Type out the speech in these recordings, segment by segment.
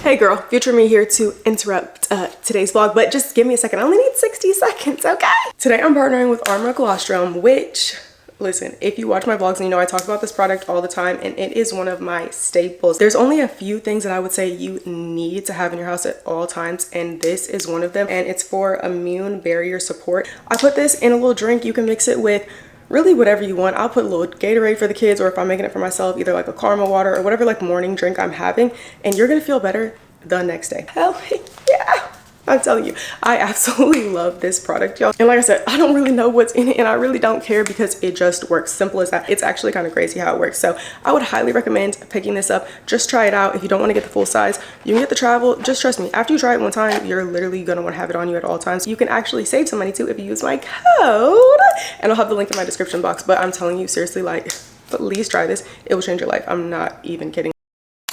Hey girl, future me here to interrupt today's vlog, but just give me a second. I only need 60 seconds, okay? Today I'm partnering with Colostrum, which, listen, if you watch my vlogs and you know I talk about this product all the time, and it is one of my staples. There's only a few things that I would say you need to have in your house at all times, and this is one of them, and it's for immune barrier support. I put this in a little drink. You can mix it with really whatever you want. I'll put a little Gatorade for the kids, or if I'm making it for myself, either like a caramel water or whatever like morning drink I'm having, and you're gonna feel better the next day. Hell yeah, I'm telling you, I absolutely love this product, y'all. And like I said, I don't really know what's in it, and I really don't care because it just works. Simple as that. It's actually kind of crazy how it works. So I would highly recommend picking this up. Just try it out. If you don't want to get the full size, you can get the travel. Just trust me, after you try it one time, you're literally gonna want to have it on you at all times. You can actually save some money too if you use my code, and I'll have the link in my description box. But I'm telling you, seriously, like, please try this. It will change your life. I'm not even kidding.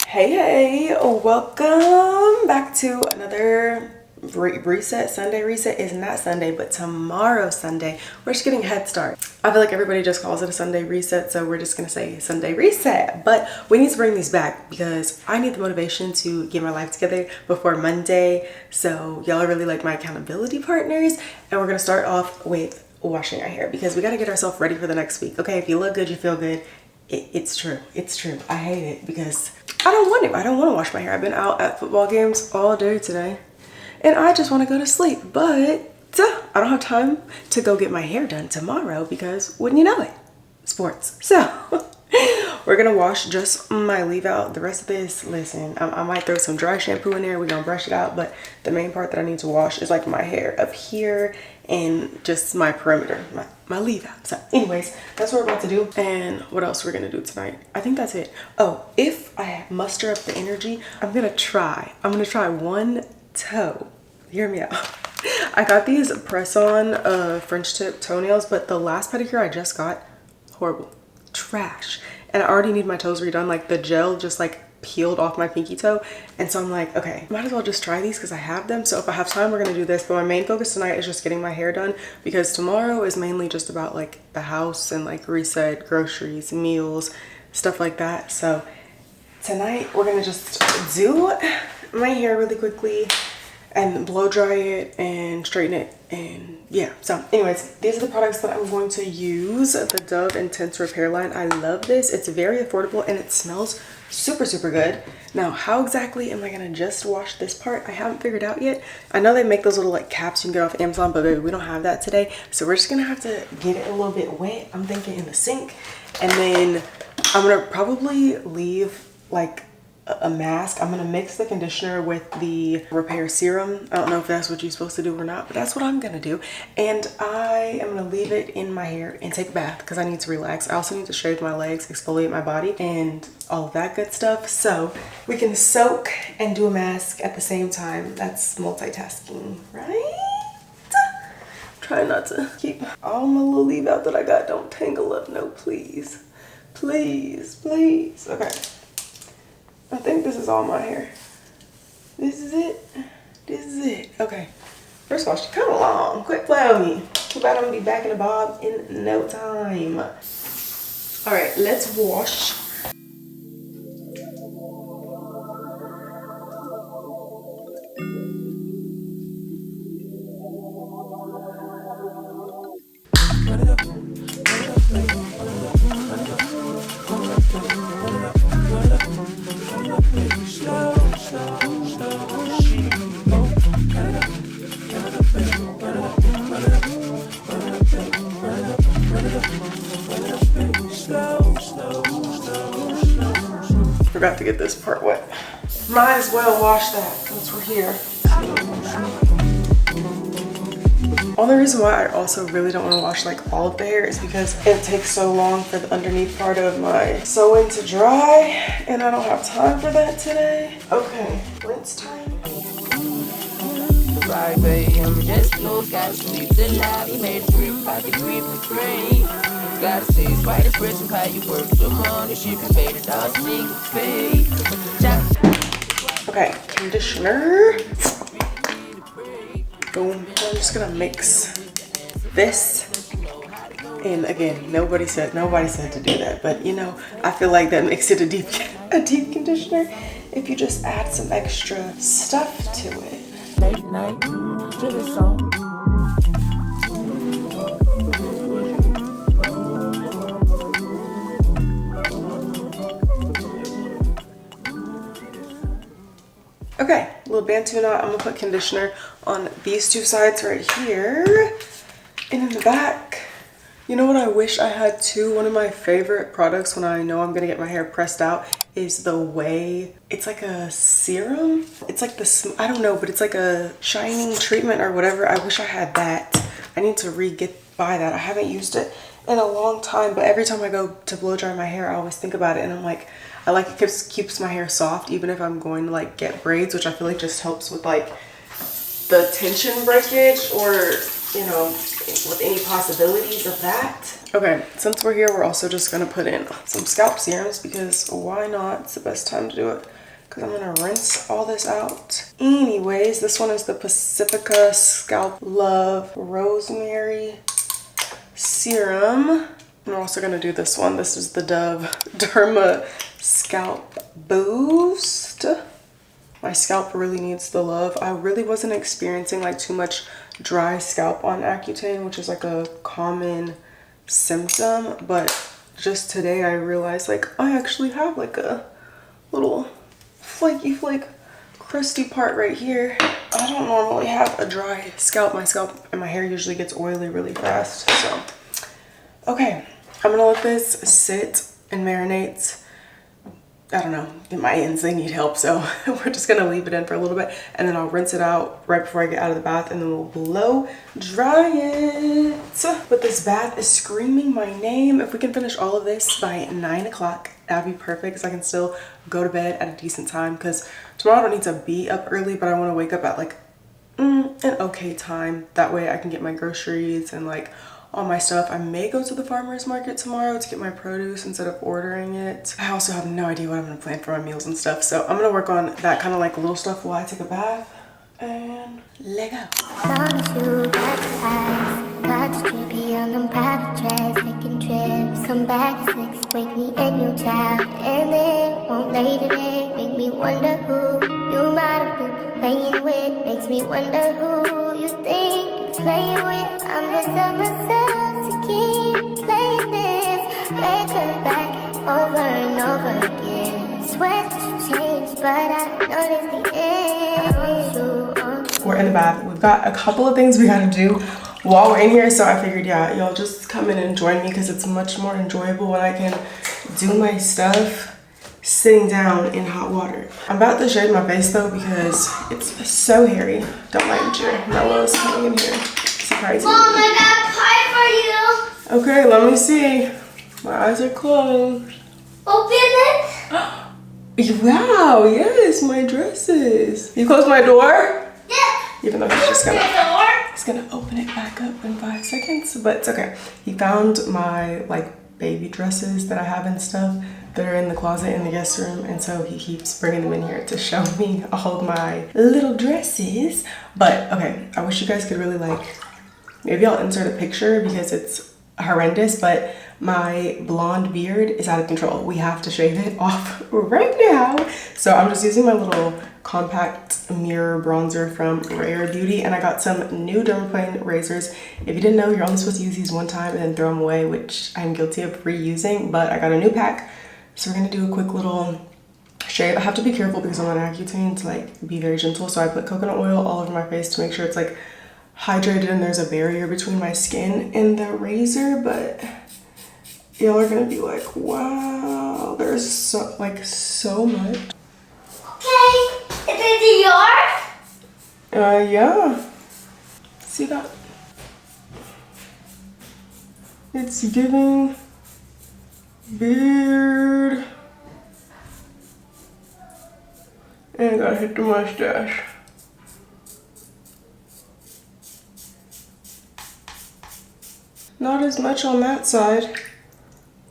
Hey, welcome back to another reset. Sunday reset is not Sunday, but tomorrow Sunday. We're just getting a head start. I feel like everybody just calls it a Sunday reset, so we're just gonna say Sunday reset. But we need to bring these back because I need the motivation to get my life together before Monday. So y'all are really like my accountability partners, and we're gonna start off with washing our hair because we got to get ourselves ready for the next week. Okay, if you look good, you feel good. It's true. It's true. I hate it because I don't want to. I don't want to wash my hair. I've been out at football games all day today, and I just want to go to sleep. But I don't have time to go get my hair done tomorrow because, wouldn't you know it, sports. So we're gonna wash just my leave out. The rest of this, listen, I might throw some dry shampoo in there. We're gonna brush it out, but the main part that I need to wash is like my hair up here and just my perimeter, my leave out. So anyways, that's what we're about to do. And what else we're gonna do tonight? I think that's it. Oh, if I muster up the energy, I'm gonna try one toe. Hear me out. I got these press-on French tip toenails, but the last pedicure I just got, horrible, trash. And I already need my toes redone. Like the gel just like peeled off my pinky toe, and so I'm like, okay, might as well just try these because I have them. So if I have time, we're gonna do this, but my main focus tonight is just getting my hair done because tomorrow is mainly just about like the house and like reset, groceries, meals, stuff like that. So tonight we're gonna just do my hair really quickly and blow dry it and straighten it, and yeah. So anyways, these are the products that I'm going to use. The Dove Intense Repair line. I love this. It's very affordable and it smells super good. Now, how exactly am I gonna just wash this part? I haven't figured out yet. I know they make those little like caps you can get off Amazon, but baby, we don't have that today. So we're just gonna have to get it a little bit wet. I'm thinking in the sink, and then I'm gonna probably leave like a mask. I'm gonna mix the conditioner with the repair serum. I don't know if that's what you're supposed to do or not, but that's what I'm gonna do. And I am gonna leave it in my hair and take a bath because I need to relax. I also need to shave my legs, exfoliate my body, and all of that good stuff. So we can soak and do a mask at the same time. That's multitasking, right? Try not to keep all my little leave out that I got. Don't tangle up. No, please. Please. Okay. I think this is all my hair. This is it. Okay. First of all, she's kind of long. Quit playing with me. Too bad I'm gonna be back in the bob in no time. All right, let's wash. Forgot to get this part wet. Might as well wash that since we're here. Only reason why I also really don't want to wash like all of the hair is because it takes so long for the underneath part of my sewing to dry, and I don't have time for that today. Okay, rinse time. 5 a.m. just close, gotta sleep the night. He made a grip, pocket grip the frame. Gotta say it's quite impressive how you work so long. If you can pay the dollar single pay. Okay, conditioner. Boom. I'm just gonna mix this. And again, nobody said to do that, but you know, I feel like that makes it a deep conditioner. if you just add some extra stuff to it. Late night, to the song. Okay, a little Bantu knot. I'm gonna put conditioner on these two sides right here. And in the back, you know what I wish I had too? One of my favorite products when I know I'm gonna get my hair pressed out is the Way. It's like a serum. It's like this, I don't know, but it's like a shining treatment or whatever. I wish I had that. I need to buy that. I haven't used it in a long time, but every time I go to blow dry my hair, I always think about it, and I'm like, I like it keeps my hair soft even if I'm going to like get braids, which I feel like just helps with like the tension breakage or, you know, with any possibilities of that. Okay, since we're here, we're also just gonna put in some scalp serums because why not? It's the best time to do it because I'm gonna rinse all this out. Anyways, this one is the Pacifica Scalp Love Rosemary Serum. We're also gonna do this one. This is the Dove Derma Scalp Boost. My scalp really needs the love. I really wasn't experiencing like too much dry scalp on Accutane, which is like a common symptom, but just today I realized like I actually have like a little flaky crusty part right here. I don't normally have a dry scalp. My scalp and my hair usually gets oily really fast. So okay, I'm gonna let this sit and marinate. I don't know, my ends, they need help, so we're just gonna leave it in for a little bit and then I'll rinse it out right before I get out of the bath and then we'll blow dry it. But this bath is screaming my name. If we can finish all of this by 9 o'clock, that'd be perfect, so I can still go to bed at a decent time, because tomorrow I don't need to be up early, but I want to wake up at like an okay time. That way I can get my groceries and like all my stuff. I may go to the farmer's market tomorrow to get my produce instead of ordering it. I also have no idea what I'm gonna plan for my meals and stuff, so I'm gonna work on that kind of like little stuff while I take a bath and let go. On them private jets, taking trips, come back at 6, wake me in your child, and then won't lay today, make me wonder who you might have been playing with, makes me wonder who you think you're playing with. I'm just on myself to keep playing this, return back over and over again. Swear that you changed, but I noticed the end. We're in the bath. We've got a couple of things we gotta do while we're in here, so I figured, yeah, y'all just come in and join me because it's much more enjoyable when I can do my stuff sitting down in hot water. I'm about to shave my face though because it's so hairy. Don't mind your Mello's coming in here. Surprising. Mom, I got a pie for you. Okay, let me see. My eyes are closed. Open it. Wow, yes, my dresses. You closed my door? Yeah. Even though he's gonna open it back up in 5 seconds, but it's okay. He found my like baby dresses that I have and stuff that are in the closet in the guest room, and so he keeps bringing them in here to show me all of my little dresses. But okay, I wish you guys could really like, maybe I'll insert a picture because it's horrendous, but my blonde beard is out of control. We have to shave it off right now. So I'm just using my little compact mirror bronzer from Rare Beauty, and I got some new dermaplane razors. If you didn't know, you're only supposed to use these one time and then throw them away, which I'm guilty of reusing, but I got a new pack. So we're gonna do a quick little shave. I have to be careful because I'm on Accutane to like be very gentle, so I put coconut oil all over my face to make sure it's like hydrated and there's a barrier between my skin and the razor. But y'all are gonna be like, wow, there's so much. Okay. Is it yours? Yeah. See that? It's giving beard. And I gotta hit the mustache. Not as much on that side.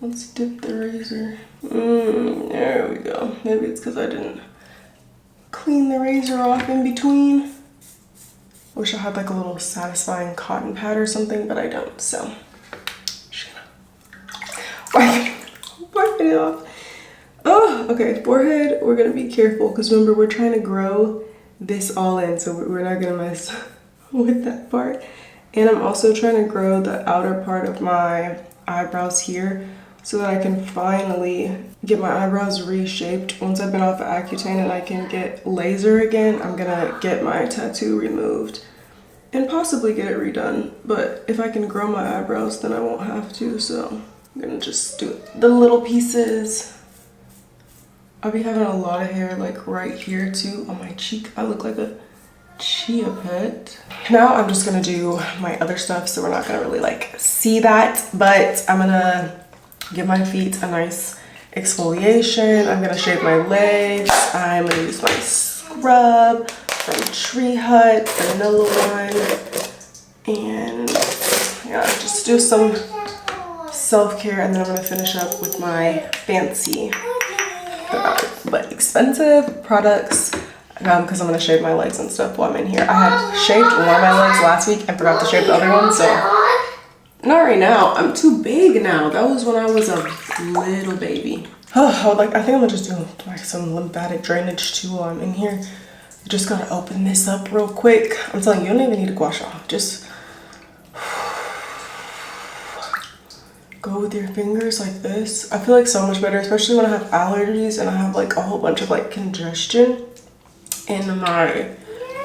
Let's dip the razor. There we go. Maybe it's because I didn't clean the razor off in between. Wish I had like a little satisfying cotton pad or something, but I don't, so just gonna wipe it off. Oh, okay, forehead, we're gonna be careful because remember we're trying to grow this all in, so we're not gonna mess with that part. And I'm also trying to grow the outer part of my eyebrows here so that I can finally get my eyebrows reshaped. Once I've been off of Accutane and I can get laser again, I'm gonna get my tattoo removed and possibly get it redone. But if I can grow my eyebrows, then I won't have to, so I'm gonna just do the little pieces. I'll be having a lot of hair like right here too on my cheek. I look like a chia pet. Now I'm just gonna do my other stuff, so we're not gonna really like see that, but I'm gonna give my feet a nice exfoliation. I'm gonna shave my legs. I'm gonna use my scrub from Tree Hut, vanilla one, and yeah, just do some self-care, and then I'm gonna finish up with my fancy but expensive products because I'm gonna shave my legs and stuff while I'm in here. I had shaved one of my legs last week and forgot to shave the other one, so not right now. I'm too big now. That was when I was a little baby. Oh, I think I'm gonna just do like some lymphatic drainage too while I'm in here. I just gotta open this up real quick. I'm telling you, you don't even need a gua sha. Just go with your fingers like this. I feel like so much better, especially when I have allergies and I have like a whole bunch of like congestion in my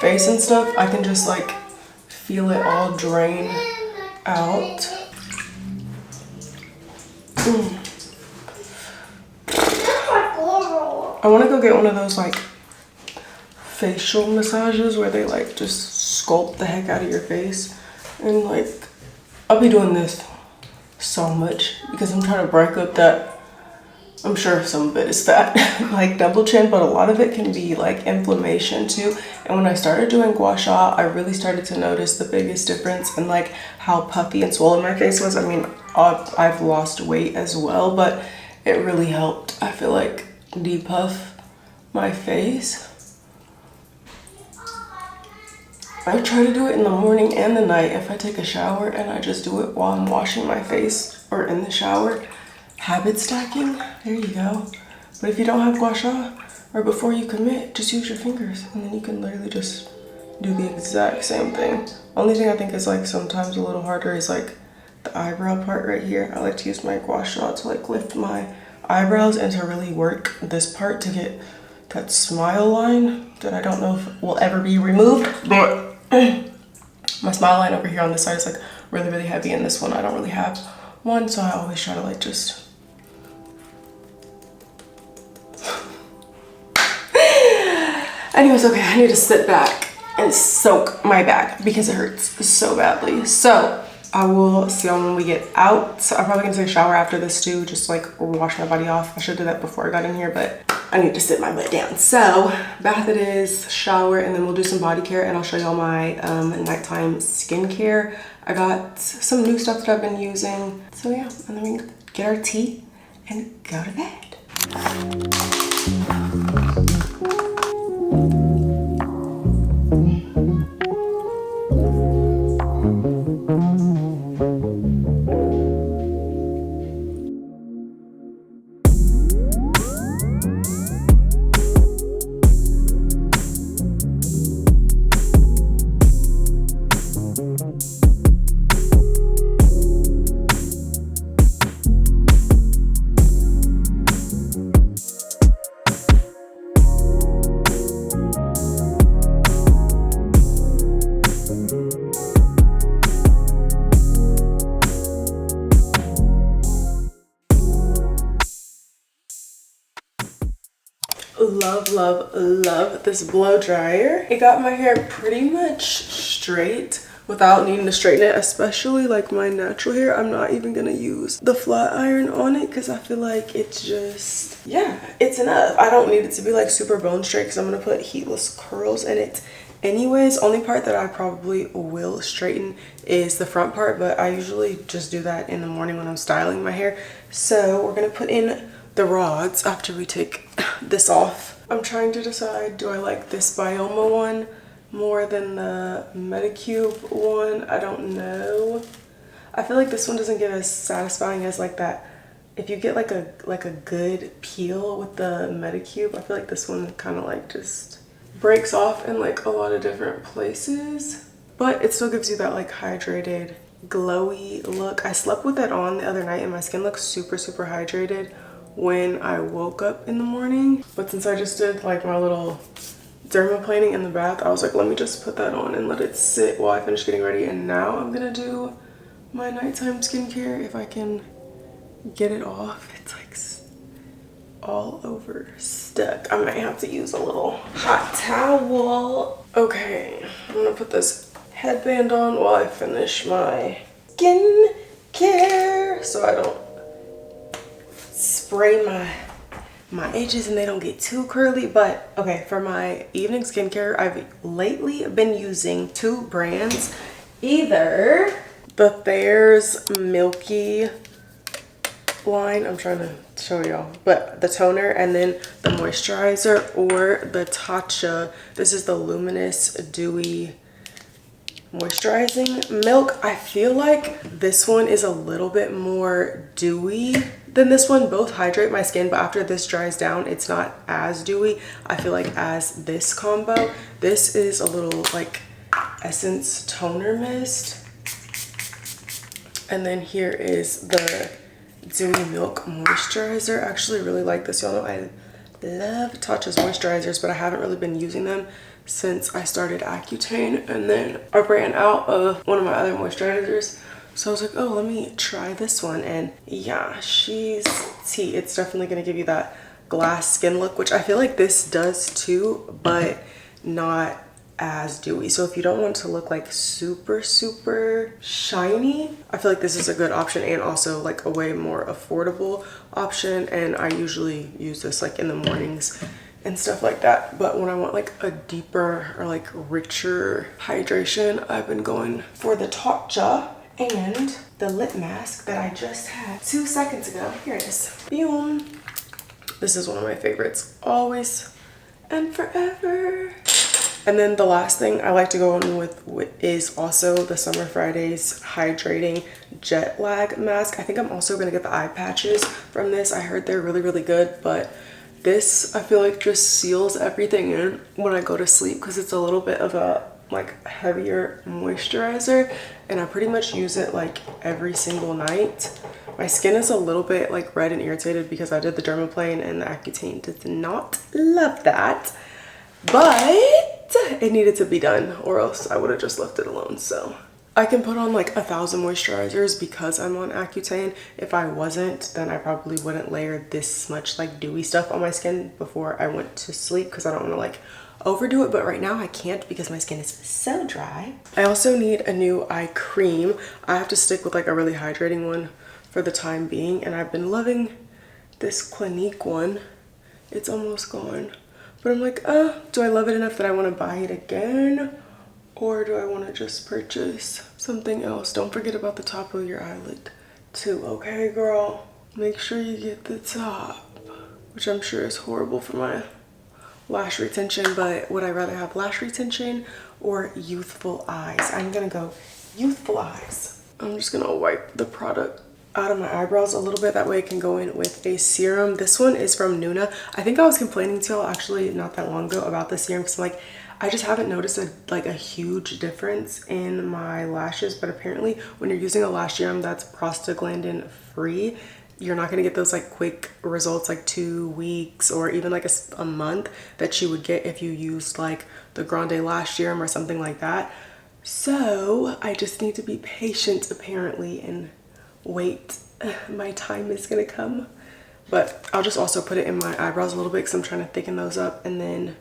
face and stuff. I can just like feel it all drain out. I want to go get one of those like facial massages where they like just sculpt the heck out of your face, and like I'll be doing this so much because I'm trying to break up that, I'm sure some of it is that like double chin, but a lot of it can be like inflammation too. And when I started doing gua sha, I really started to notice the biggest difference in like how puffy and swollen my face was. I mean, I've lost weight as well, but it really helped, I feel like, depuff my face. I try to do it in the morning and the night if I take a shower, and I just do it while I'm washing my face or in the shower. Habit stacking, there you go. But if you don't have gua sha, or before you commit, just use your fingers, and then you can literally just do the exact same thing. Only thing I think is like sometimes a little harder is like the eyebrow part right here. I like to use my gua sha to like lift my eyebrows and to really work this part to get that smile line that I don't know if will ever be removed, but my smile line over here on this side is like really heavy, and this one I don't really have one, so I always try to like just anyways. Okay, I need to sit back and soak my back because it hurts so badly. So I will see y'all when we get out. So I'm probably gonna take a shower after this too, just like wash my body off. I should do that before I got in here, but I need to sit my butt down. So bath it is, shower, and then we'll do some body care, and I'll show y'all my nighttime skincare. I got some new stuff that I've been using. So yeah, and then we can get our tea and go to bed. Love this blow dryer. It got my hair pretty much straight without needing to straighten it, especially like my natural hair. I'm not even gonna use the flat iron on it because I feel like it's just, yeah, it's enough. I don't need it to be like super bone straight because I'm gonna put heatless curls in it anyways. Only part that I probably will straighten is the front part, but I usually just do that in the morning when I'm styling my hair. So we're gonna put in the rods after we take this off. I'm trying to decide, do I like this Bioma one more than the Medicube one? I don't know. I feel like this one doesn't get as satisfying as like that if you get like a good peel with the Medicube, I feel like this one kind of like just breaks off in like a lot of different places, but it still gives you that like hydrated, glowy look. I slept with that on the other night and my skin looks super hydrated when I woke up in the morning. But since I just did like my little dermaplaning in the bath, I was like, let me just put that on and let it sit while I finish getting ready. And now I'm gonna do my nighttime skincare if I can get it off. It's like all over stuck. I might have to use a little hot towel. Okay, I'm gonna put this headband on while I finish my skincare so I don't spray my edges and they don't get too curly. But okay, for my evening skincare, I've lately been using two brands, either the Thayer's Milky line, I'm trying to show y'all, but the toner, and then the moisturizer, or the Tatcha. This is the Luminous Dewy Moisturizing Milk. I feel like this one is a little bit more dewy than this one. Both hydrate my skin, but after this dries down, it's not as dewy, I feel like, as this combo. This is a little like Essence Toner Mist. And then here is the Dewy Milk Moisturizer. I actually really like this. Y'all know I love Tatcha's moisturizers, but I haven't really been using them since I started Accutane, and then I ran out of one of my other moisturizers. So I was like, oh, let me try this one. And yeah, she's tea. It's definitely gonna give you that glass skin look, which I feel like this does too, but not as dewy. So if you don't want to look like super shiny, I feel like this is a good option, and also like a way more affordable option. And I usually use this like in the mornings and stuff like that. But when I want like a deeper or like richer hydration, I've been going for the Tatcha and the lip mask that I just had 2 seconds ago. Here it is. Boom. This is one of my favorites, always and forever. And then the last thing I like to go on with is also the Summer Fridays Hydrating Jet Lag Mask. I think I'm also gonna get the eye patches from this. I heard they're really good, but this I feel like just seals everything in when I go to sleep, because it's a little bit of a like heavier moisturizer, and I pretty much use it like every single night. My skin is a little bit like red and irritated because I did the dermaplane and the Accutane did not love that, but it needed to be done, or else I would have just left it alone. So I can put on like 1,000 moisturizers because I'm on Accutane. If I wasn't, then I probably wouldn't layer this much like dewy stuff on my skin before I went to sleep, because I don't want to like overdo it. But right now I can't because my skin is so dry. I also need a new eye cream. I have to stick with like a really hydrating one for the time being, and I've been loving this Clinique one. It's almost gone. But I'm like, do I love it enough that I want to buy it again? Or do I want to just purchase something else? Don't forget about the top of your eyelid too, okay, girl? Make sure you get the top, which I'm sure is horrible for my lash retention, but would I rather have lash retention or youthful eyes? I'm gonna go youthful eyes. I'm just gonna wipe the product out of my eyebrows a little bit, that way it can go in with a serum. This one is from Nuna. I think I was complaining to y'all actually not that long ago about the serum, because I'm like, I just haven't noticed a huge difference in my lashes. But apparently when you're using a lash serum that's prostaglandin free, you're not gonna get those like quick results, like 2 weeks or even like a month, that you would get if you used like the Grande lash serum or something like that. So I just need to be patient apparently and wait. My time is gonna come. But I'll just also put it in my eyebrows a little bit because I'm trying to thicken those up. And then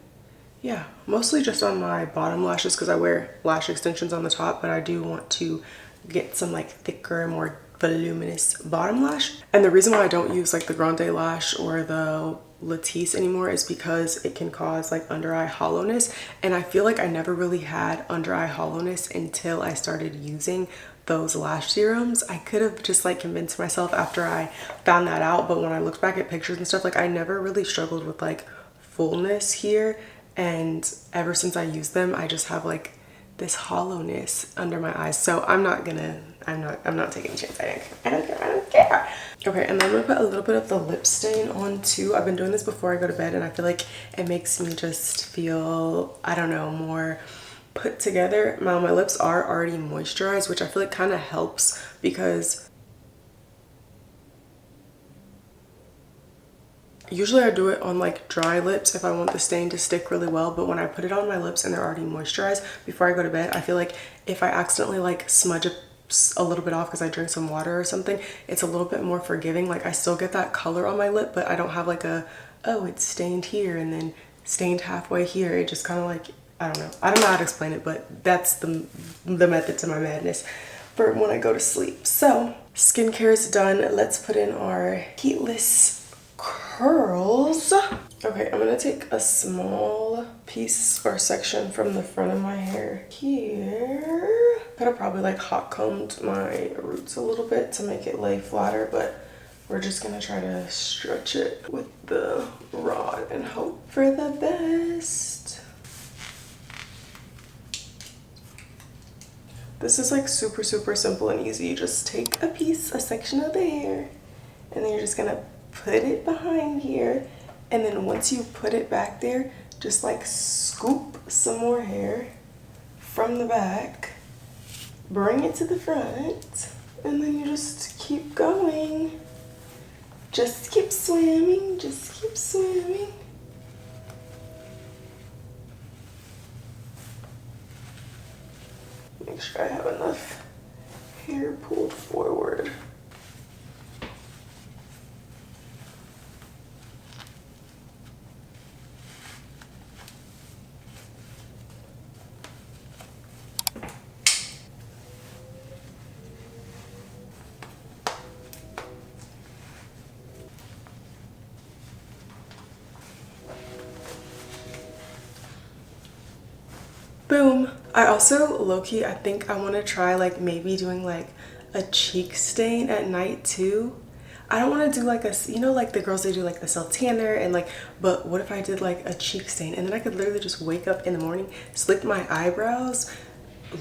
yeah, mostly just on my bottom lashes because I wear lash extensions on the top, but I do want to get some like thicker, more voluminous bottom lash. And the reason why I don't use like the Grande lash or the Latisse anymore is because it can cause like under eye hollowness, and I feel like I never really had under eye hollowness until I started using those lash serums. I could have just like convinced myself after I found that out, but when I looked back at pictures and stuff, like I never really struggled with like fullness here, and ever since I used them I just have like this hollowness under my eyes. So I'm not taking a chance. I don't care. Okay, and then I'm gonna put a little bit of the lip stain on too. I've been doing this before I go to bed, and I feel like it makes me just feel, I don't know, more put together. My lips are already moisturized, which I feel like kind of helps, because usually I do it on like dry lips if I want the stain to stick really well, but when I put it on my lips and they're already moisturized before I go to bed, I feel like if I accidentally like smudge a little bit off because I drink some water or something, it's a little bit more forgiving. Like I still get that color on my lip, but I don't have like a, oh, it's stained here and then stained halfway here. It just kind of like, I don't know how to explain it, but that's the method to my madness for when I go to sleep. So skincare is done. Let's put in our heatless curls. Okay, I'm gonna take a small piece or section from the front of my hair here. Could have probably like hot combed my roots a little bit to make it lay flatter, but we're just gonna try to stretch it with the rod and hope for the best. This is like super simple and easy. You just take a section of the hair, and then you're just gonna put it behind here, and then once you put it back there, just like scoop some more hair from the back, bring it to the front, and then you just keep going. Just keep swimming, just keep swimming. Make sure I have enough hair pulled forward. Boom. I also low-key, I think I want to try like maybe doing like a cheek stain at night too. I don't want to do like a, you know, like the girls, they do like the self-tanner and like, but what if I did like a cheek stain, and then I could literally just wake up in the morning, slick my eyebrows,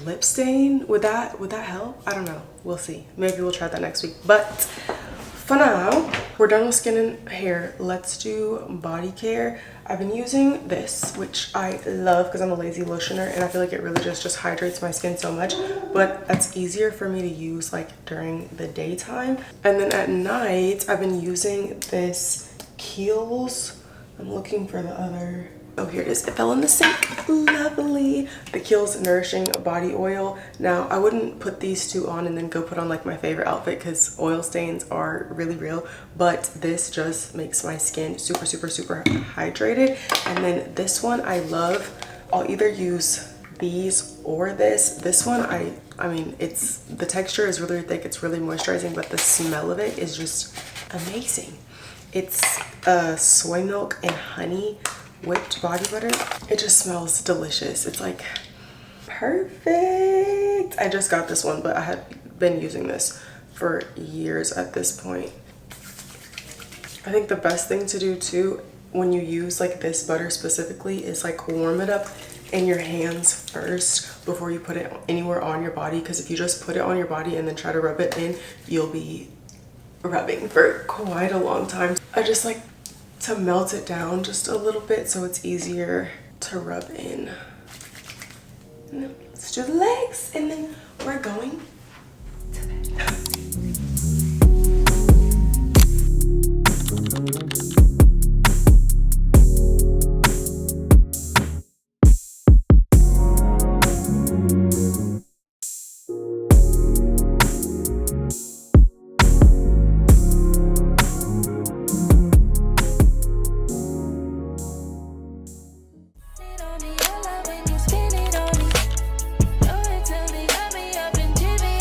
lip stain. Would that help? I don't know. We'll see. Maybe we'll try that next week. But for now, we're done with skin and hair. Let's do body care. I've been using this, which I love because I'm a lazy lotioner, and I feel like it really just hydrates my skin so much, but that's easier for me to use like during the daytime. And then at night, I've been using this Kiehl's. I'm looking for the other. Oh, here it is. It fell in the sink. Lovely. The Kiehl's Nourishing Body Oil. Now, I wouldn't put these two on and then go put on like my favorite outfit because oil stains are really real. But this just makes my skin super hydrated. And then this one I love. I'll either use these or this. This one, I mean, it's, the texture is really thick. It's really moisturizing, but the smell of it is just amazing. It's soy milk and honey whipped body butter. It just smells delicious. It's like perfect. I just got this one, but I had been using this for years at this point. I think the best thing to do too when you use like this butter specifically is like warm it up in your hands first before you put it anywhere on your body, because if you just put it on your body and then try to rub it in, you'll be rubbing for quite a long time. I just like to melt it down just a little bit so it's easier to rub in. And then let's do the legs, and then we're going to bed. Spin it on me. Know it, tell me, got me up and Jimmy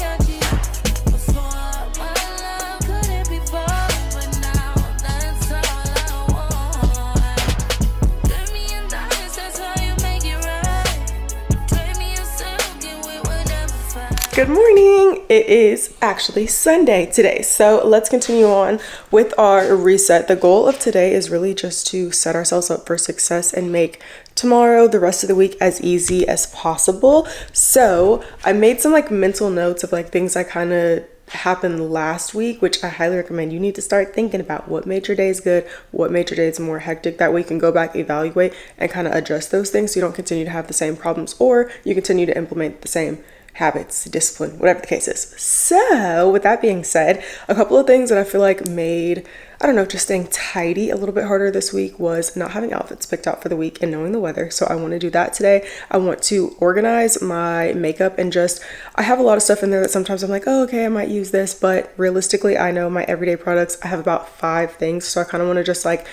Good morning. It is actually Sunday today, so let's continue on with our reset. The goal of today is really just to set ourselves up for success and make tomorrow, the rest of the week, as easy as possible. So I made some like mental notes of like things I kind of happened last week, which I highly recommend. You need to start thinking about what made your days good, what made your days more hectic. That way you can go back, evaluate, and kind of adjust those things so you don't continue to have the same problems, or you continue to implement the same habits, discipline, whatever the case is. So with that being said, a couple of things that I feel like made, I don't know, just staying tidy a little bit harder this week was not having outfits picked out for the week and knowing the weather. So I want to do that today. I want to organize my makeup and just, I have a lot of stuff in there that sometimes I'm like, oh, okay, I might use this, but realistically, I know my everyday products, I have about 5 things. So I kind of want to just like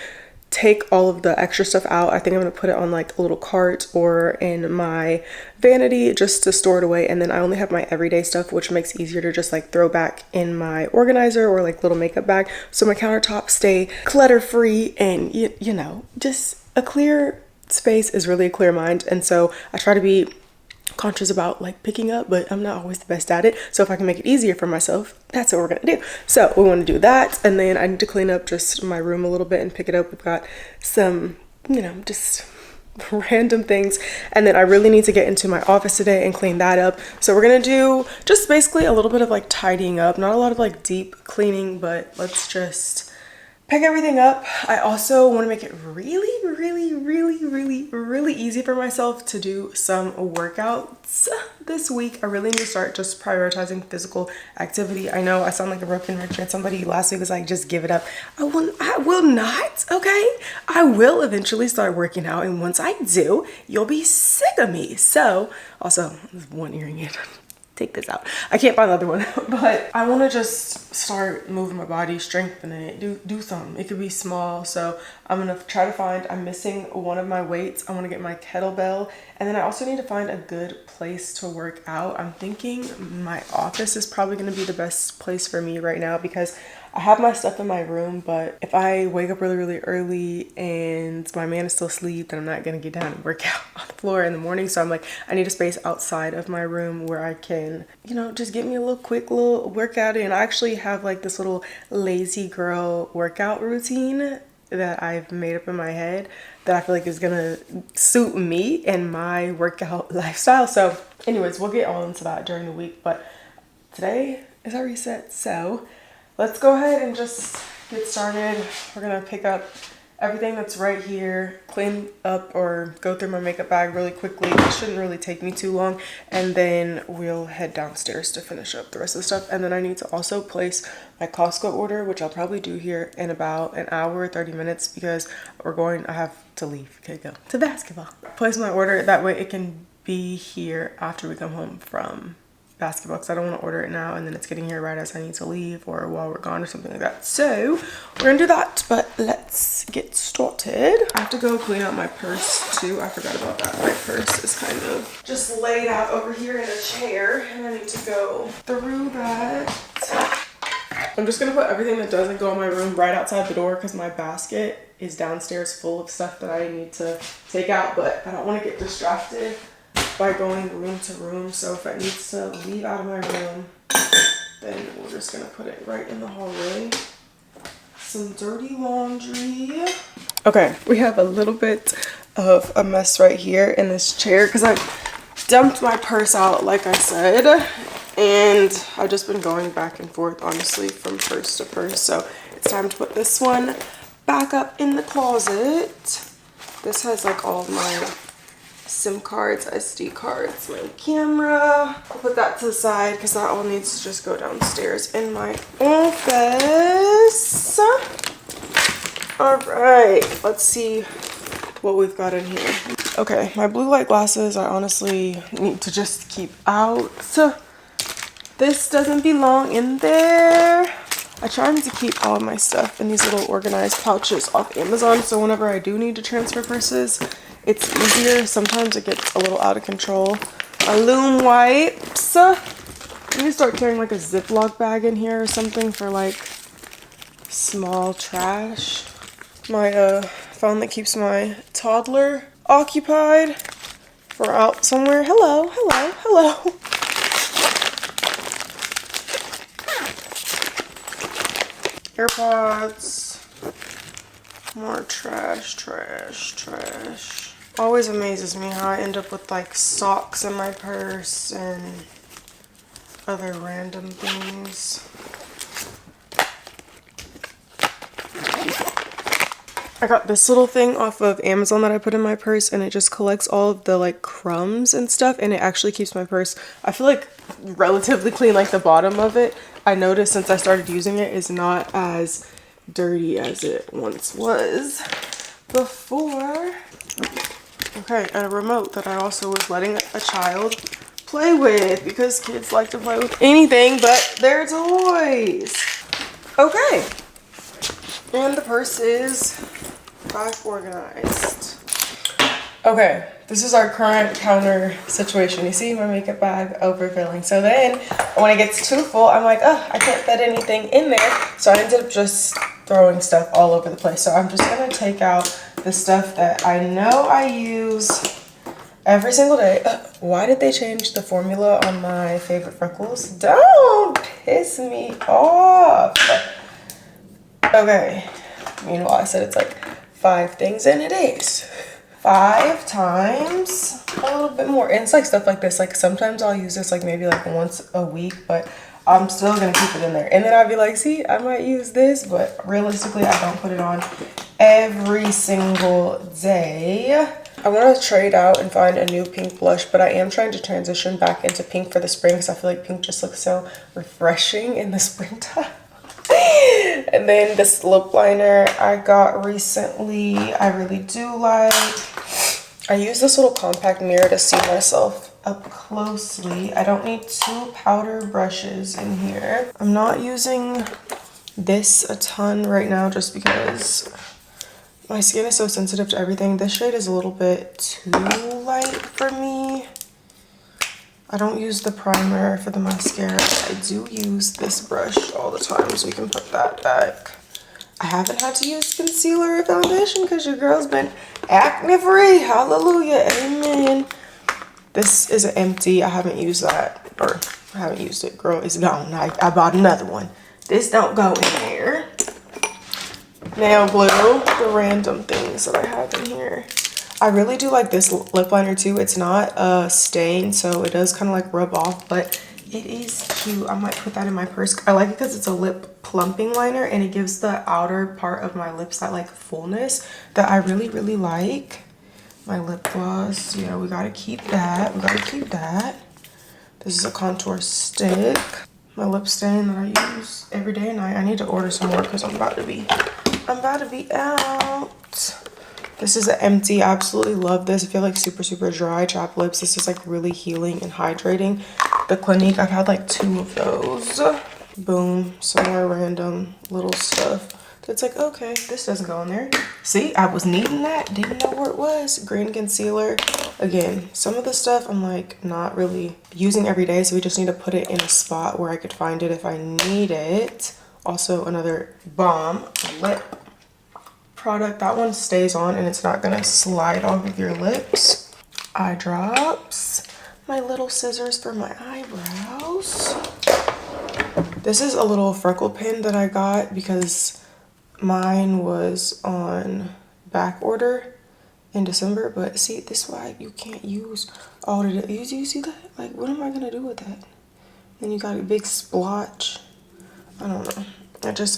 take all of the extra stuff out. I think I'm going to put it on like a little cart or in my vanity just to store it away. And then I only have my everyday stuff, which makes it easier to just like throw back in my organizer or like little makeup bag. So my countertops stay clutter free, and you know, just a clear space is really a clear mind. And so I try to be conscious about like picking up, but I'm not always the best at it. So if I can make it easier for myself, that's what we're gonna do. So we want to do that, and then I need to clean up just my room a little bit and pick it up. We've got some, you know, just random things, and then I really need to get into my office today and clean that up. So we're gonna do just basically a little bit of like tidying up, not a lot of like deep cleaning, but let's just pick everything up. I also want to make it really easy for myself to do some workouts this week. I really need to start just prioritizing physical activity. I know I sound like a broken record. Somebody last week was like, just give it up. I will not, okay? I will eventually start working out, and once I do, you'll be sick of me. So, also, there's one earring in. Take this out. I can't find the other one, but I want to just start moving my body, strengthening it, do something. It could be small. So I'm going to try to find, I'm missing one of my weights. I want to get my kettlebell, and then I also need to find a good place to work out. I'm thinking my office is probably going to be the best place for me right now, because I have my stuff in my room, but if I wake up really early and my man is still asleep, then I'm not gonna get down and work out on the floor in the morning. So I'm like, I need a space outside of my room where I can, you know, just get me a quick little workout in. I actually have like this little lazy girl workout routine that I've made up in my head that I feel like is gonna suit me and my workout lifestyle. So anyways, we'll get on to that during the week, but today is our reset. So let's go ahead and just get started. We're gonna pick up everything that's right here, clean up or go through my makeup bag really quickly. It shouldn't really take me too long, and then we'll head downstairs to finish up the rest of the stuff. And then I need to also place my Costco order, which I'll probably do here in about an hour, 30 minutes, because I have to leave, okay, go to basketball. Place my order, that way it can be here after we come home from basketball, because I don't want to order it now and then it's getting here right as I need to leave or while we're gone or something like that. So we're gonna do that, but let's get started. I have to go clean out my purse too. I forgot about that. My purse is kind of just laid out over here in a chair, and I need to go through that. I'm just gonna put everything that doesn't go in my room right outside the door, because my basket is downstairs full of stuff that I need to take out, but I don't want to get distracted by going room to room. So if it needs to leave out of my room, then we're just gonna put it right in the hallway. Some dirty laundry. Okay, we have a little bit of a mess right here in this chair, because I dumped my purse out like I said, and I've just been going back and forth honestly from purse to purse. So it's time to put this one back up in the closet. This has like all of my SIM cards, SD cards, my camera. I'll put that to the side because that all needs to just go downstairs in my office. All right, let's see what we've got in here. Okay, my blue light glasses I honestly need to just keep out. This doesn't belong in there. I try to keep all of my stuff in these little organized pouches off Amazon, so whenever I do need to transfer purses, it's easier. Sometimes it gets a little out of control. My Loom wipes. I need to start carrying like a Ziploc bag in here or something for like small trash. My phone that keeps my toddler occupied for out somewhere. Hello. AirPods. More trash. Always amazes me how I end up with like socks in my purse and other random things. I got this little thing off of Amazon that I put in my purse, and it just collects all of the like crumbs and stuff, and it actually keeps my purse, I feel like, relatively clean. Like the bottom of it, I noticed since I started using it, is not as dirty as it once was before. Okay, and a remote that I also was letting a child play with, because kids like to play with anything but their toys. Okay, and the purse is half organized. Okay, this is our current counter situation. You see my makeup bag overfilling. So then when it gets too full, I'm like, oh, I can't fit anything in there. So I ended up just throwing stuff all over the place. So I'm just gonna take out the stuff that I know I use every single day. Why did they change the formula on my favorite freckles? Don't piss me off. Okay, meanwhile I said it's like 5 things, and it is 5 times a little bit more. And it's like stuff like this, like sometimes I'll use this like maybe like once a week, but I'm still gonna keep it in there. And then I'll be like, see, I might use this, but realistically I don't put it on every single day. I want to trade out and find a new pink blush, but I am trying to transition back into pink for the spring, because I feel like pink just looks so refreshing in the springtime. And then this lip liner I got recently, I really do like. I use this little compact mirror to see myself up closely. I don't need 2 powder brushes in here. I'm not using this a ton right now just because my skin is so sensitive to everything. This shade is a little bit too light for me. I don't use the primer for the mascara. I do use this brush all the time, so we can put that back. I haven't had to use concealer or foundation because your girl's been acne free. Hallelujah, amen. This is empty. I haven't used that, or I haven't used it. Girl, it's gone. I bought another one. This don't go in there. Nail glue, the random things that I have in here. I really do like this lip liner too. It's not a stain, so it does kind of like rub off, but it is cute. I might put that in my purse. I like it because it's a lip plumping liner, and it gives the outer part of my lips that like fullness that I really, really like. My lip gloss, yeah, we gotta keep that. We gotta keep that. This is a contour stick. My lip stain that I use every day and night. I need to order some more because I'm about to be out. This is an empty. I absolutely love this. I feel like super, super dry chapped lips. This is like really healing and hydrating. The Clinique, I've had like 2 of those. Boom, some more random little stuff. So it's like, okay, this doesn't go in there. See, I was needing that, didn't know where it was. Green concealer. Again, some of the stuff I'm like not really using every day, so we just need to put it in a spot where I could find it if I need it. Also, another balm lip product. That one stays on and it's not gonna slide off of your lips. Eye drops. My little scissors for my eyebrows. This is a little freckle pin that I got because mine was on back order in December, but see, this is why you can't use all of it. You see that? Like, what am I gonna do with that? And you got a big splotch. I don't know.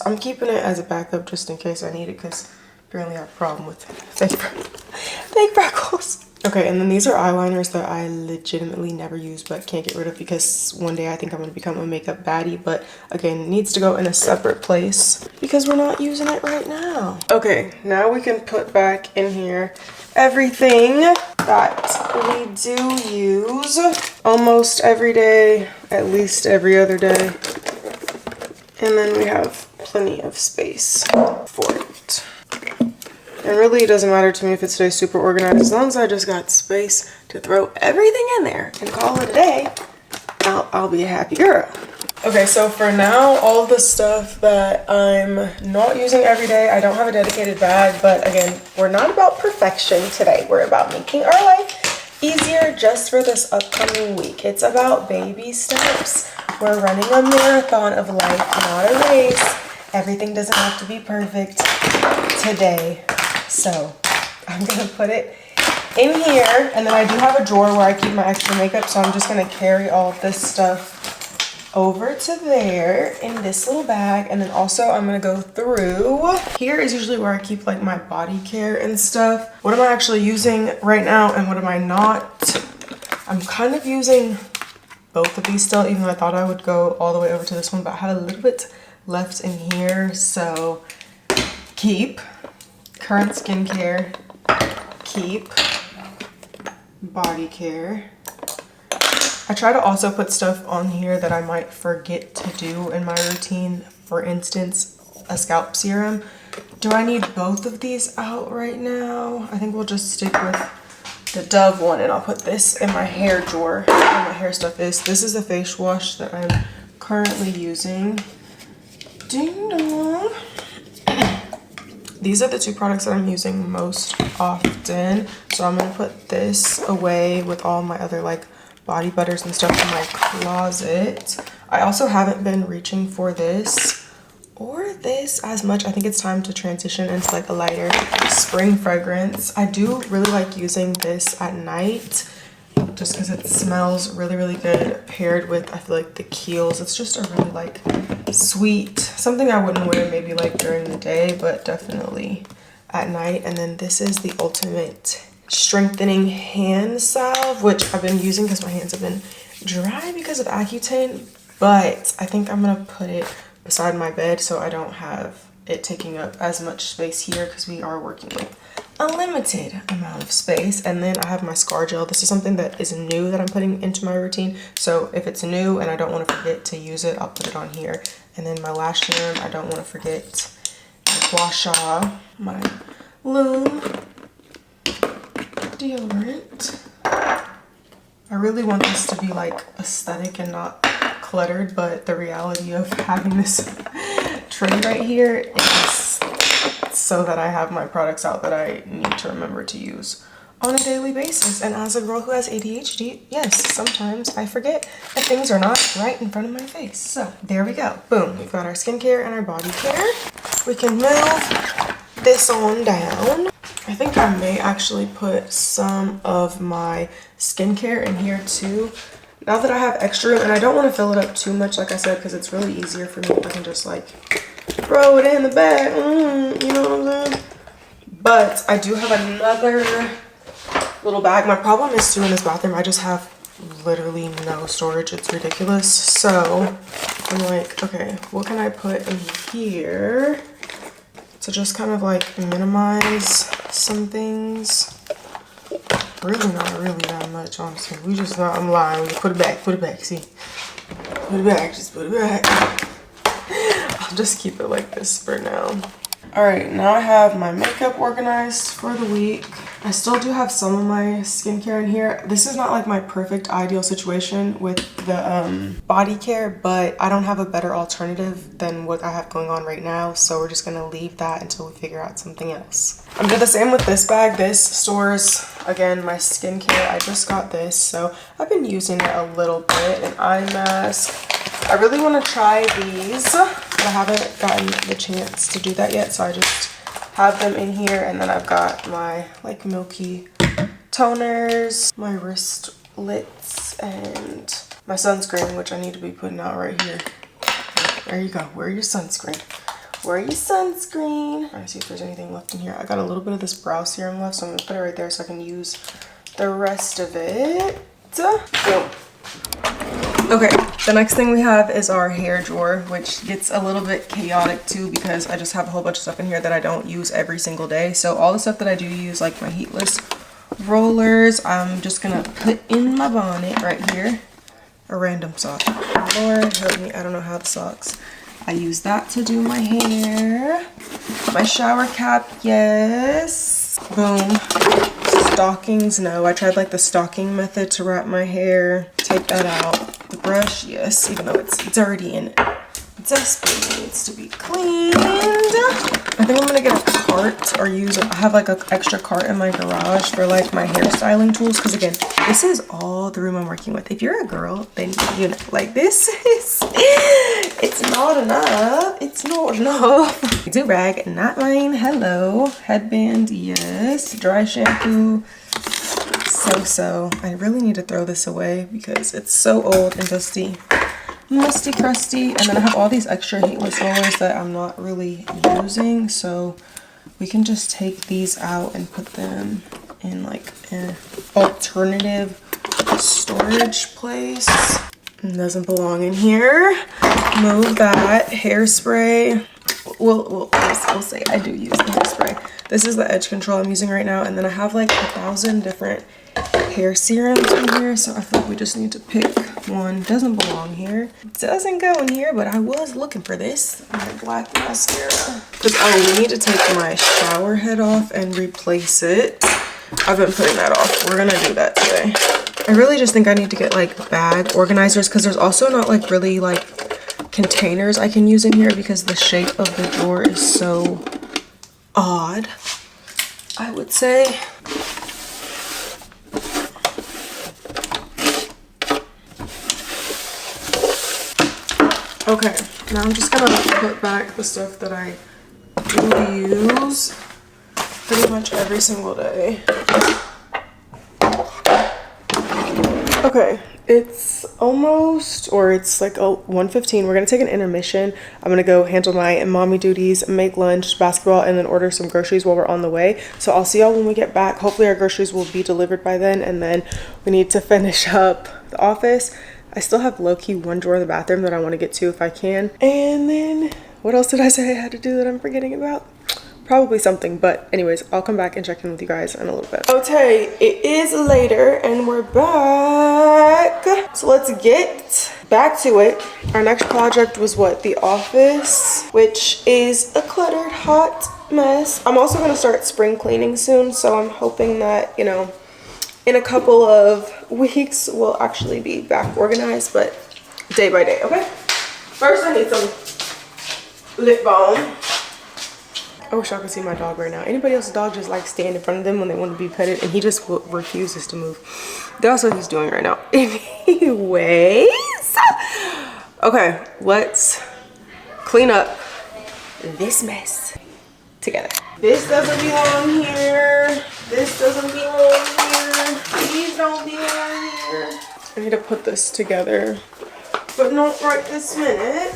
I'm keeping it as a backup just in case I need it, because apparently I have a problem with fake freckles. Okay, and then these are eyeliners that I legitimately never use but can't get rid of because one day I think I'm going to become a makeup baddie, but again, it needs to go in a separate place because we're not using it right now. Okay, now we can put back in here everything that we do use almost every day, at least every other day. And then we have plenty of space for it. And really, it doesn't matter to me if it stays super organized. As long as I just got space to throw everything in there and call it a day, I'll be a happy girl. Okay, so for now, all of the stuff that I'm not using every day, I don't have a dedicated bag. But again, we're not about perfection today. We're about making our life easier just for this upcoming week. It's about baby steps. We're running a marathon of life, not a race. everything doesn't have to be perfect today. So I'm gonna put it in here, and then I do have a drawer where I keep my extra makeup, so I'm just gonna carry all of this stuff over to there in this little bag. And then also I'm gonna go through here is usually where I keep like my body care and stuff. What am I actually using right now and what am I not? I'm kind of using both of these still, even though I thought I would go all the way over to this one, but I had a little bit left in here. So keep current skincare, keep body care. I try to also put stuff on here that I might forget to do in my routine. For instance, a scalp serum. Do I need both of these out right now? I think we'll just stick with the Dove one, and I'll put this in my hair drawer where my hair stuff is. This is the face wash that I'm currently using. Ding dong. These are the two products that I'm using most often. So I'm gonna put this away with all my other like body butters and stuff in my closet. I also haven't been reaching for this or this as much. I think it's time to transition into like a lighter spring fragrance. I do really like using this at night just because it smells really, really good paired with, I feel like, the Kiehl's. It's just a really like sweet, something I wouldn't wear maybe like during the day, but definitely at night. And then this is the Ultimate Strengthening Hand Salve, which I've been using because my hands have been dry because of Accutane, but I think I'm gonna put it beside my bed so I don't have it taking up as much space here because we are working with a limited amount of space. And then I have my Scar Gel. This is something that is new that I'm putting into my routine, so if it's new and I don't want to forget to use it, I'll put it on here. And then my lash serum, I don't want to forget my Gua Sha, my Loom deodorant. I really want this to be like aesthetic and not cluttered, but the reality of having this tray right here is so that I have my products out that I need to remember to use on a daily basis. And as a girl who has ADHD, yes, sometimes I forget that things are not right in front of my face. So there we go. Boom. We've got our skincare and our body care. We can move this on down. I think I may actually put some of my skincare in here too. Now that I have extra room, and I don't want to fill it up too much, like I said, because it's really easier for me if I can just like throw it in the bag. You know what I'm saying? But I do have another little bag. My problem is too in this bathroom, I just have literally no storage. It's ridiculous. So I'm like, okay, what can I put in here to just kind of like minimize some things? Really not really that much, honestly. We just not, I'm lying. We put it back, see? Put it back, just put it back. I'll just keep it like this for now. Alright, now I have my makeup organized for the week. I still do have some of my skincare in here. This is not like my perfect ideal situation with the body care, but I don't have a better alternative than what I have going on right now, so we're just gonna leave that until we figure out something else. I'm gonna do the same with this bag. This stores, again, my skincare. I just got this, so I've been using it a little bit. An eye mask. I really want to try these, but I haven't gotten the chance to do that yet, so I just have them in here. And then I've got my like milky toners, my wristlets, and my sunscreen, which I need to be putting out right here. There you go. Wear your sunscreen. Wear your sunscreen. All right, see if there's anything left in here. I got a little bit of this brow serum left, so I'm gonna put it right there so I can use the rest of it. Boom. Okay, the next thing we have is our hair drawer, which gets a little bit chaotic too because I just have a whole bunch of stuff in here that I don't use every single day. So all the stuff that I do use, like my heatless rollers, I'm just gonna put in my bonnet right here. A random sock. Lord help me, I don't know how the socks. I use that to do my hair. My shower cap, yes. Boom. Stockings, no. I tried like the stocking method to wrap my hair. Take that out. The brush, yes, even though it's already in it. desperately needs to be cleaned. I think I'm gonna get a cart or I have like an extra cart in my garage for like my hairstyling tools, because again, this is all the room I'm working with. If you're a girl, then you know, like this is, it's not enough. It's not enough. Do-rag, not mine. Hello. Headband, yes. Dry shampoo. So I really need to throw this away because it's so old and dusty. Musty crusty. And then I have all these extra heatless rollers that I'm not really using, so we can just take these out and put them in like an alternative storage place. It doesn't belong in here. Move that. Hairspray. We'll say I do use the hairspray. This is the edge control I'm using right now, and then I have like 1,000 different hair serums in here, so I feel like we just need to pick one. Doesn't belong here. Doesn't go in here, but I was looking for this. My black mascara. Oh, we need to take my shower head off and replace it. I've been putting that off. We're gonna do that today. I really just think I need to get like bag organizers, because there's also not like really like containers I can use in here because the shape of the drawer is so odd, I would say. Okay, now I'm just gonna put back the stuff that I do use pretty much every single day. Okay, it's almost, or it's like 1:15. We're gonna take an intermission. I'm gonna go handle my mommy duties, make lunch, basketball, and then order some groceries while we're on the way. So I'll see y'all when we get back. Hopefully our groceries will be delivered by then, and then we need to finish up the office. I still have low-key one drawer in the bathroom that I want to get to if I can. And then what else did I say I had to do that I'm forgetting about? Probably something, but anyways, I'll come back and check in with you guys in a little bit. Okay, it is later and we're back. So let's get back to it. Our next project was what? The office, which is a cluttered hot mess. I'm also gonna start spring cleaning soon, so I'm hoping that, you know, in a couple of weeks we'll actually be back organized, but day by day, okay? First I need some lip balm. I wish y'all could see my dog right now. Anybody else's dog just like stand in front of them when they want to be petted, and he just refuses to move. That's what he's doing right now. Anyways, okay, let's clean up this mess together. This doesn't belong here. This doesn't belong here. These don't belong here. I need to put this together, but not right this minute.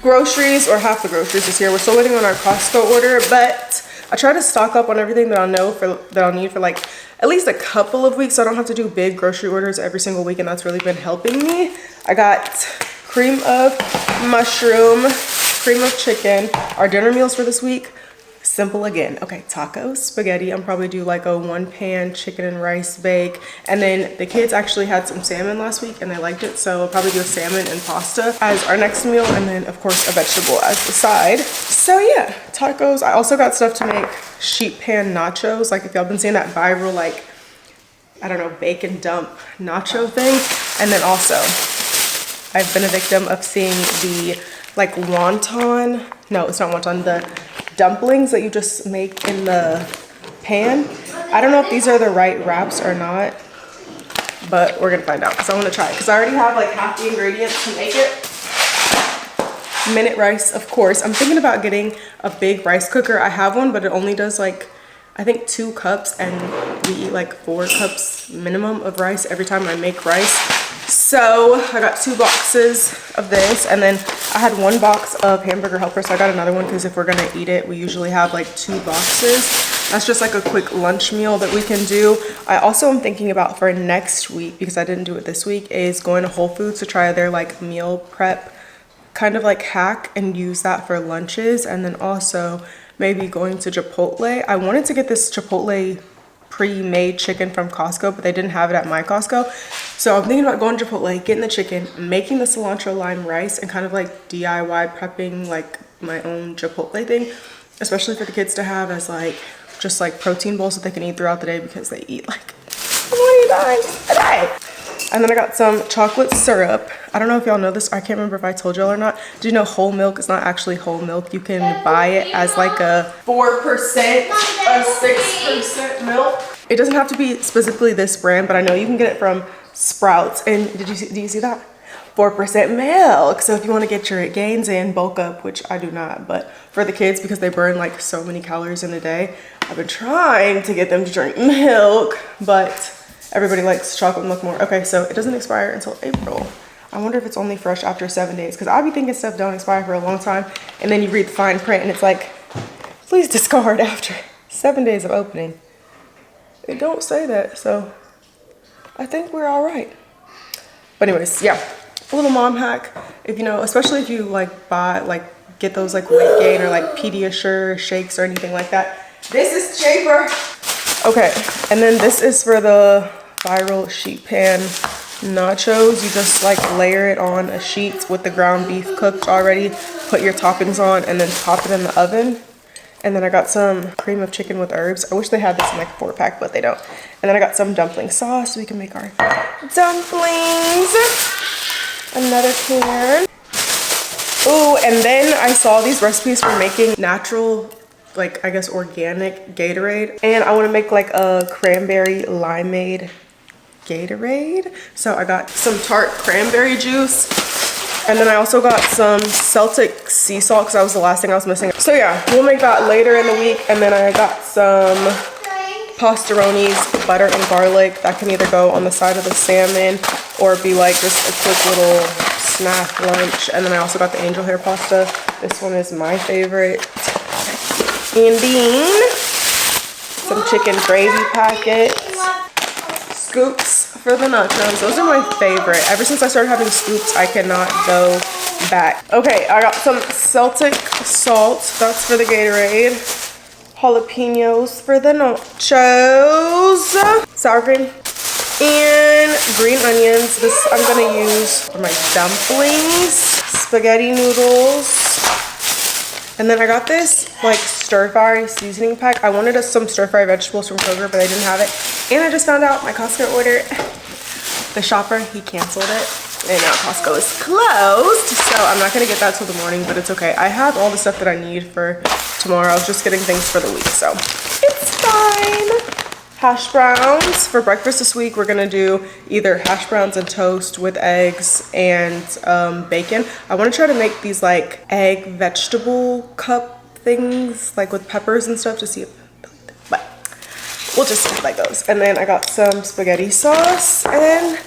Groceries, or half the groceries is here. We're still waiting on our Costco order, but I try to stock up on everything that I'll need for like at least a couple of weeks, so I don't have to do big grocery orders every single week, and that's really been helping me. I got cream of mushroom, cream of chicken. Our dinner meals for this week, simple again. Okay, tacos, spaghetti. I'm probably do like a 1-pan chicken and rice bake. And then the kids actually had some salmon last week and they liked it, so I'll probably do a salmon and pasta as our next meal, and then of course a vegetable as the side. So yeah, tacos. I also got stuff to make sheet pan nachos. Like if y'all been seeing that viral, like, I don't know, bacon dump nacho thing. And then also I've been a victim of seeing the like wonton, no, it's not wonton, the dumplings that you just make in the pan. I don't know if these are the right wraps or not, but we're gonna find out because I want to try it because I already have like half the ingredients to make it. Minute rice, of course. I'm thinking about getting a big rice cooker. I have one, but it only does like, I think 2 cups, and we eat like 4 cups minimum of rice every time I make rice. So I got 2 boxes of this, and then I had 1 box of hamburger helper, so I got another one because if we're gonna eat it, we usually have like 2 boxes. That's just like a quick lunch meal that we can do. I also am thinking about for next week, because I didn't do it this week, is going to Whole Foods to try their like meal prep kind of like hack and use that for lunches, and then also maybe going to Chipotle. I wanted to get this Chipotle pre-made chicken from Costco, but they didn't have it at my Costco. So I'm thinking about going to Chipotle, getting the chicken, making the cilantro lime rice, and kind of like DIY prepping like my own Chipotle thing, especially for the kids to have as like just like protein bowls that they can eat throughout the day because they eat like 20 times a day. And then I got some chocolate syrup. I don't know if y'all know this. I can't remember if I told y'all or not. Do you know whole milk is not actually whole milk? You can buy it as like a 4%, a 6% milk. It doesn't have to be specifically this brand, but I know you can get it from Sprouts. And do you see that? 4% milk. So if you want to get your gains in, bulk up, which I do not, but for the kids, because they burn like so many calories in a day, I've been trying to get them to drink milk, but everybody likes chocolate milk more. Okay, so it doesn't expire until April. I wonder if it's only fresh after 7 days, because I be thinking stuff don't expire for a long time, and then you read the fine print and it's like, please discard after 7 days of opening. It don't say that, so I think we're all right. But anyways, yeah, a little mom hack. If you know, especially if you like buy, like get those like weight gain or like Pediasure shakes or anything like that. This is cheaper. Okay, and then this is for the viral sheet pan nachos. You just like layer it on a sheet with the ground beef cooked already, put your toppings on, and then pop it in the oven. And then I got some cream of chicken with herbs. I wish they had this in like a 4-pack, but they don't. And then I got some dumpling sauce so we can make our dumplings. Another can. Oh, and then I saw these recipes for making natural, like I guess organic Gatorade, and I want to make like a cranberry limeade Gatorade. So I got some tart cranberry juice, and then I also got some Celtic sea salt because that was the last thing I was missing. So yeah, we'll make that later in the week. And then I got some pastaroni's butter and garlic that can either go on the side of the salmon or be like just a quick little snack lunch. And then I also got the angel hair pasta. This one is my favorite. And then some chicken gravy packets, scoops for the nachos. Those are my favorite. Ever since I started having scoops, I cannot go back. Okay, I got some Celtic salt. That's for the Gatorade. Jalapenos for the nachos. Sour cream. And green onions. This I'm gonna use for my dumplings. Spaghetti noodles. And then I got this like stir fry seasoning pack. I wanted some stir fry vegetables from Kroger, but they didn't have it. And I just found out my Costco order, the shopper, he canceled it. And now Costco is closed. So I'm not gonna get that till the morning, but it's okay. I have all the stuff that I need for tomorrow. I was just getting things for the week, so it's fine. Hash browns for breakfast this week. We're gonna do either hash browns and toast with eggs and bacon. I want to try to make these like egg vegetable cup things, like with peppers and stuff, to see if, but we'll just eat like those. And then I got some spaghetti sauce, and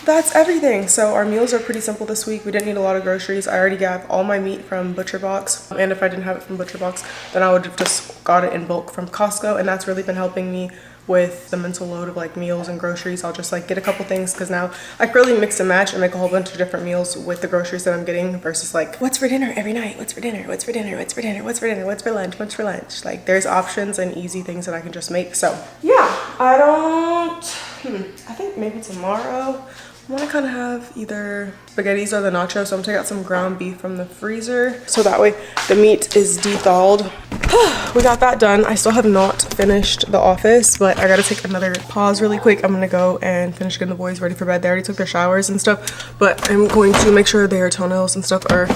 that's everything. So our meals are pretty simple this week. We didn't need a lot of groceries. I already got all my meat from Butcher Box, and if I didn't have it from Butcher Box, then I would have just got it in bulk from Costco, and that's really been helping me with the mental load of like meals and groceries. I'll just like get a couple things because now I can really mix and match and make a whole bunch of different meals with the groceries that I'm getting versus like what's for dinner every night, what's for dinner, what's for dinner, what's for dinner, what's for dinner, what's for lunch, what's for lunch. Like there's options and easy things that I can just make. So yeah, I think maybe tomorrow I want to kind of have either spaghettis or the nachos. So I'm taking out some ground beef from the freezer, so that way the meat is de-thawed. We got that done. I still have not finished the office, but I gotta take another pause really quick. I'm gonna go and finish getting the boys ready for bed. They already took their showers and stuff, but I'm going to make sure their toenails and stuff are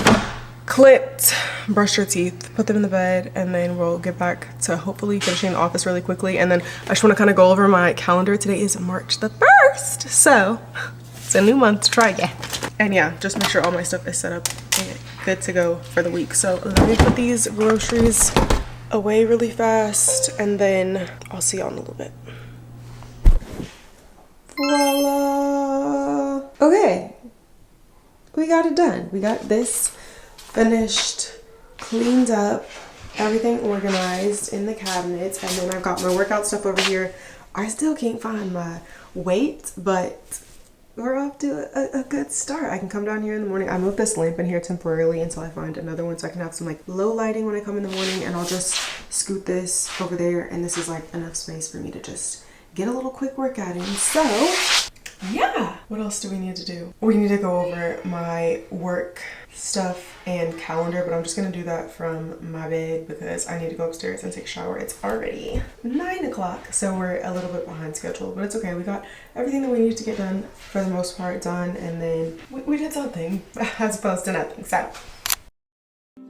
clipped, brushed your teeth, put them in the bed, and then we'll get back to hopefully finishing the office really quickly. And then I just want to kind of go over my calendar. Today is March the 1st, so it's a new month to try again. And yeah, just make sure all my stuff is set up and good to go for the week. So let me put these groceries away really fast, and then I'll see y'all in a little bit. Voila! Okay, we got it done. We got this finished, cleaned up, everything organized in the cabinets, and then I've got my workout stuff over here. I still can't find my weight, but we're off to a good start. I can come down here in the morning. I moved this lamp in here temporarily until I find another one so I can have some like low lighting when I come in the morning, and I'll just scoot this over there, and this is like enough space for me to just get a little quick workout in. So yeah, what else do we need to do? We need to go over my work stuff and calendar, but I'm just gonna do that from my bed because I need to go upstairs and take a shower. It's already 9 o'clock, so we're a little bit behind schedule, but it's okay. We got everything that we need to get done for the most part done, and then we did something as opposed to nothing. So